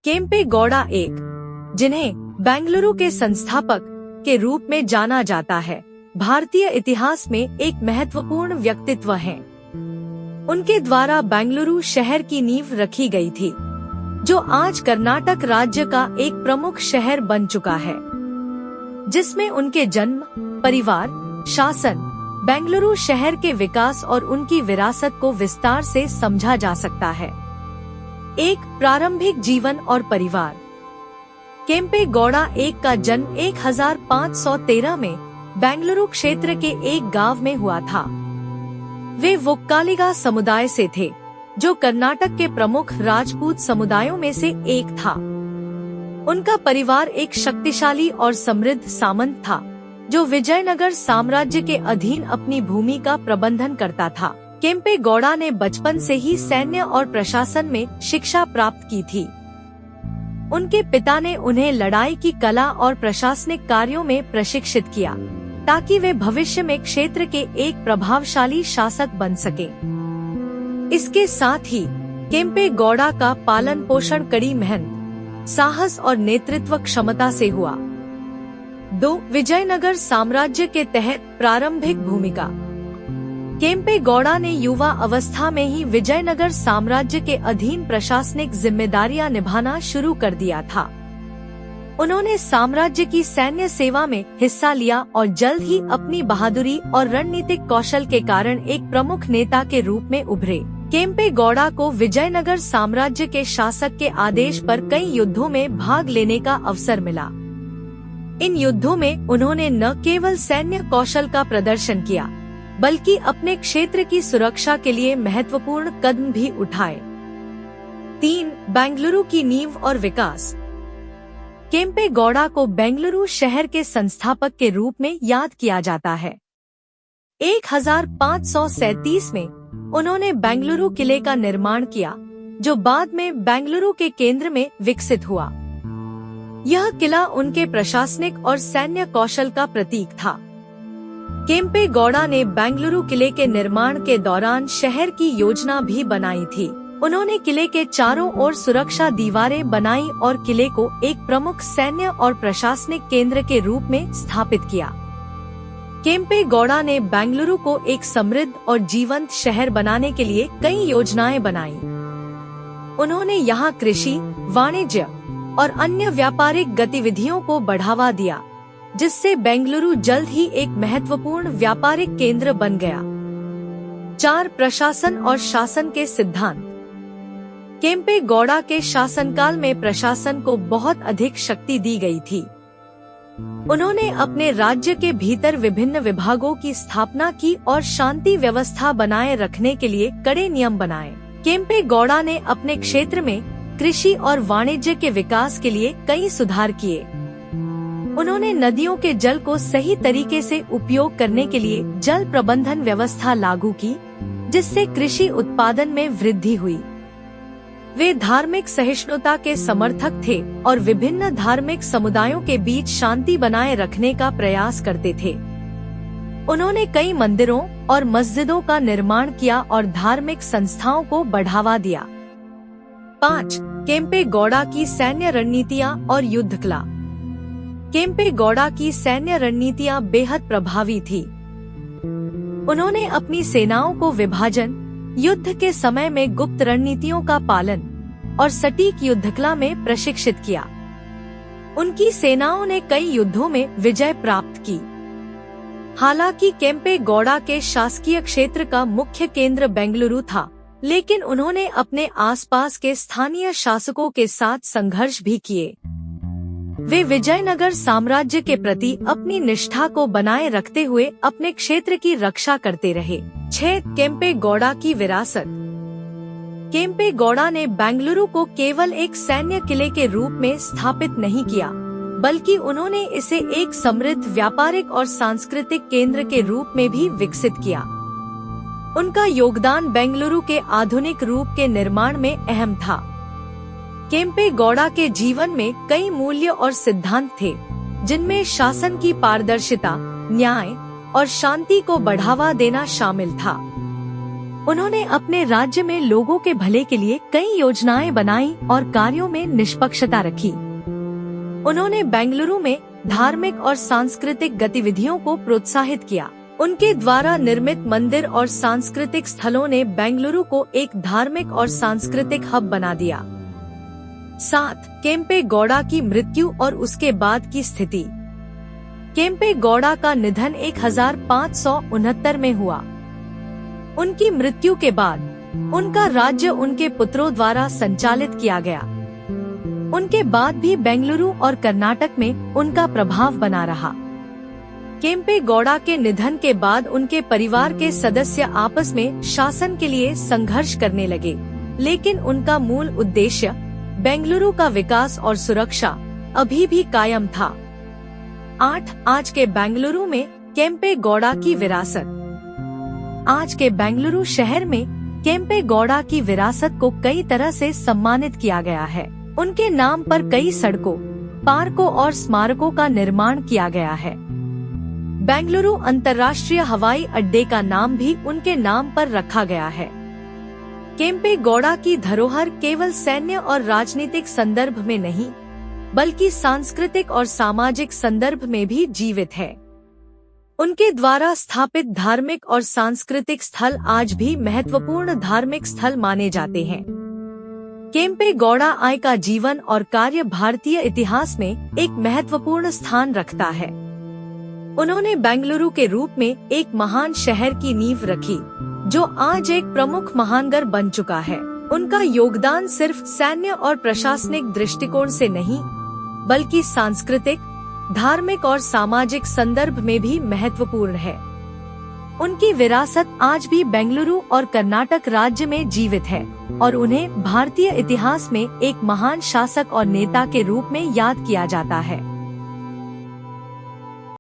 केम्पे गौड़ा एक, जिन्हें बेंगलुरु के संस्थापक के रूप में जाना जाता है, भारतीय इतिहास में एक महत्वपूर्ण व्यक्तित्व हैं। उनके द्वारा बेंगलुरु शहर की नींव रखी गई थी, जो आज कर्नाटक राज्य का एक प्रमुख शहर बन चुका है, जिसमें उनके जन्म, परिवार, शासन, बेंगलुरु शहर के विकास और उनकी विरासत को विस्तार से समझा जा सकता है। एक प्रारंभिक जीवन और परिवार। केम्पे गौड़ा एक का जन्म 1513 में बेंगलुरु क्षेत्र के एक गांव में हुआ था। वे वोक्कालिगा समुदाय से थे, जो कर्नाटक के प्रमुख राजपूत समुदायों में से एक था। उनका परिवार एक शक्तिशाली और समृद्ध सामंत था, जो विजयनगर साम्राज्य के अधीन अपनी भूमि का प्रबंधन करता था। केम्पे गौड़ा ने बचपन से ही सैन्य और प्रशासन में शिक्षा प्राप्त की थी। उनके पिता ने उन्हें लड़ाई की कला और प्रशासनिक कार्यों में प्रशिक्षित किया, ताकि वे भविष्य में क्षेत्र के एक प्रभावशाली शासक बन सके। इसके साथ ही केम्पे गौड़ा का पालन पोषण कड़ी मेहनत, साहस और नेतृत्व क्षमता से हुआ। 2. विजयनगर साम्राज्य के तहत प्रारंभिक भूमिका। केम्पे गौड़ा ने युवा अवस्था में ही विजयनगर साम्राज्य के अधीन प्रशासनिक जिम्मेदारियां निभाना शुरू कर दिया था। उन्होंने साम्राज्य की सैन्य सेवा में हिस्सा लिया और जल्द ही अपनी बहादुरी और रणनीतिक कौशल के कारण एक प्रमुख नेता के रूप में उभरे। केम्पे गौड़ा को विजयनगर साम्राज्य के शासक के आदेश पर कई युद्धों में भाग लेने का अवसर मिला। इन युद्धों में उन्होंने न केवल सैन्य कौशल का प्रदर्शन किया, बल्कि अपने क्षेत्र की सुरक्षा के लिए महत्वपूर्ण कदम भी उठाए। 3. बेंगलुरु की नींव और विकास। केम्पे गौड़ा को बेंगलुरु शहर के संस्थापक के रूप में याद किया जाता है। 1537 में उन्होंने बेंगलुरु किले का निर्माण किया, जो बाद में बेंगलुरु के केंद्र में विकसित हुआ। यह किला उनके प्रशासनिक और सैन्य कौशल का प्रतीक था। केम्पे गौड़ा ने बेंगलुरु किले के निर्माण के दौरान शहर की योजना भी बनाई थी। उन्होंने किले के चारों ओर सुरक्षा दीवारें बनाई और किले को एक प्रमुख सैन्य और प्रशासनिक केंद्र के रूप में स्थापित किया। केम्पे गौड़ा ने बेंगलुरु को एक समृद्ध और जीवंत शहर बनाने के लिए कई योजनाएं बनाई। उन्होंने यहाँ कृषि, वाणिज्य और अन्य व्यापारिक गतिविधियों को बढ़ावा दिया, जिससे बेंगलुरु जल्द ही एक महत्वपूर्ण व्यापारिक केंद्र बन गया। 4. प्रशासन और शासन के सिद्धांत। केम्पे गौड़ा के शासनकाल में प्रशासन को बहुत अधिक शक्ति दी गई थी। उन्होंने अपने राज्य के भीतर विभिन्न विभागों की स्थापना की और शांति व्यवस्था बनाए रखने के लिए कड़े नियम बनाए। केम्पे गौड़ा ने अपने क्षेत्र में कृषि और वाणिज्य के विकास के लिए कई सुधार किए। उन्होंने नदियों के जल को सही तरीके से उपयोग करने के लिए जल प्रबंधन व्यवस्था लागू की, जिससे कृषि उत्पादन में वृद्धि हुई। वे धार्मिक सहिष्णुता के समर्थक थे और विभिन्न धार्मिक समुदायों के बीच शांति बनाए रखने का प्रयास करते थे। उन्होंने कई मंदिरों और मस्जिदों का निर्माण किया और धार्मिक संस्थाओं को बढ़ावा दिया। 5. केम्पे गौड़ा की सैन्य रणनीतियाँ और युद्ध कला। केम्पे गौड़ा की सैन्य रणनीतियाँ बेहद प्रभावी थी। उन्होंने अपनी सेनाओं को विभाजन, युद्ध के समय में गुप्त रणनीतियों का पालन और सटीक युद्धकला में प्रशिक्षित किया। उनकी सेनाओं ने कई युद्धों में विजय प्राप्त की। हालांकि केम्पे गौड़ा के शासकीय क्षेत्र का मुख्य केंद्र बेंगलुरु था, लेकिन उन्होंने अपने आसपास के स्थानीय शासकों के साथ संघर्ष भी किए। वे विजयनगर साम्राज्य के प्रति अपनी निष्ठा को बनाए रखते हुए अपने क्षेत्र की रक्षा करते रहे। 6. केम्पे गौड़ा की विरासत। केम्पे गौड़ा ने बेंगलुरु को केवल एक सैन्य किले के रूप में स्थापित नहीं किया, बल्कि उन्होंने इसे एक समृद्ध व्यापारिक और सांस्कृतिक केंद्र के रूप में भी विकसित किया। उनका योगदान बेंगलुरु के आधुनिक रूप के निर्माण में अहम था। केम्पे गौड़ा के जीवन में कई मूल्य और सिद्धांत थे, जिनमें शासन की पारदर्शिता, न्याय और शांति को बढ़ावा देना शामिल था। उन्होंने अपने राज्य में लोगों के भले के लिए कई योजनाएं बनाई और कार्यों में निष्पक्षता रखी। उन्होंने बेंगलुरु में धार्मिक और सांस्कृतिक गतिविधियों को प्रोत्साहित किया। उनके द्वारा निर्मित मंदिर और सांस्कृतिक स्थलों ने बेंगलुरु को एक धार्मिक और सांस्कृतिक हब बना दिया। 7. केम्पे गौड़ा की मृत्यु और उसके बाद की स्थिति। केम्पे गौड़ा का निधन 1569 में हुआ। उनकी मृत्यु के बाद उनका राज्य उनके पुत्रों द्वारा संचालित किया गया। उनके बाद भी बेंगलुरु और कर्नाटक में उनका प्रभाव बना रहा। केम्पे गौड़ा के निधन के बाद उनके परिवार के सदस्य आपस में शासन के लिए संघर्ष करने लगे, लेकिन उनका मूल उद्देश्य बेंगलुरु का विकास और सुरक्षा अभी भी कायम था। 8. आज के बेंगलुरु में केम्पे गौड़ा की विरासत। आज के बेंगलुरु शहर में केम्पे गौड़ा की विरासत को कई तरह से सम्मानित किया गया है। उनके नाम पर कई सड़कों, पार्कों और स्मारकों का निर्माण किया गया है। बेंगलुरु अंतर्राष्ट्रीय हवाई अड्डे का नाम भी उनके नाम पर रखा गया है। केम्पे गौड़ा की धरोहर केवल सैन्य और राजनीतिक संदर्भ में नहीं, बल्कि सांस्कृतिक और सामाजिक संदर्भ में भी जीवित है। उनके द्वारा स्थापित धार्मिक और सांस्कृतिक स्थल आज भी महत्वपूर्ण धार्मिक स्थल माने जाते हैं। केम्पे गौड़ा आई का जीवन और कार्य भारतीय इतिहास में एक महत्वपूर्ण स्थान रखता है। उन्होंने बेंगलुरु के रूप में एक महान शहर की नींव रखी, जो आज एक प्रमुख महानगर बन चुका है। उनका योगदान सिर्फ सैन्य और प्रशासनिक दृष्टिकोण से नहीं, बल्कि सांस्कृतिक, धार्मिक और सामाजिक संदर्भ में भी महत्वपूर्ण है। उनकी विरासत आज भी बेंगलुरु और कर्नाटक राज्य में जीवित है और उन्हें भारतीय इतिहास में एक महान शासक और नेता के रूप में याद किया जाता है।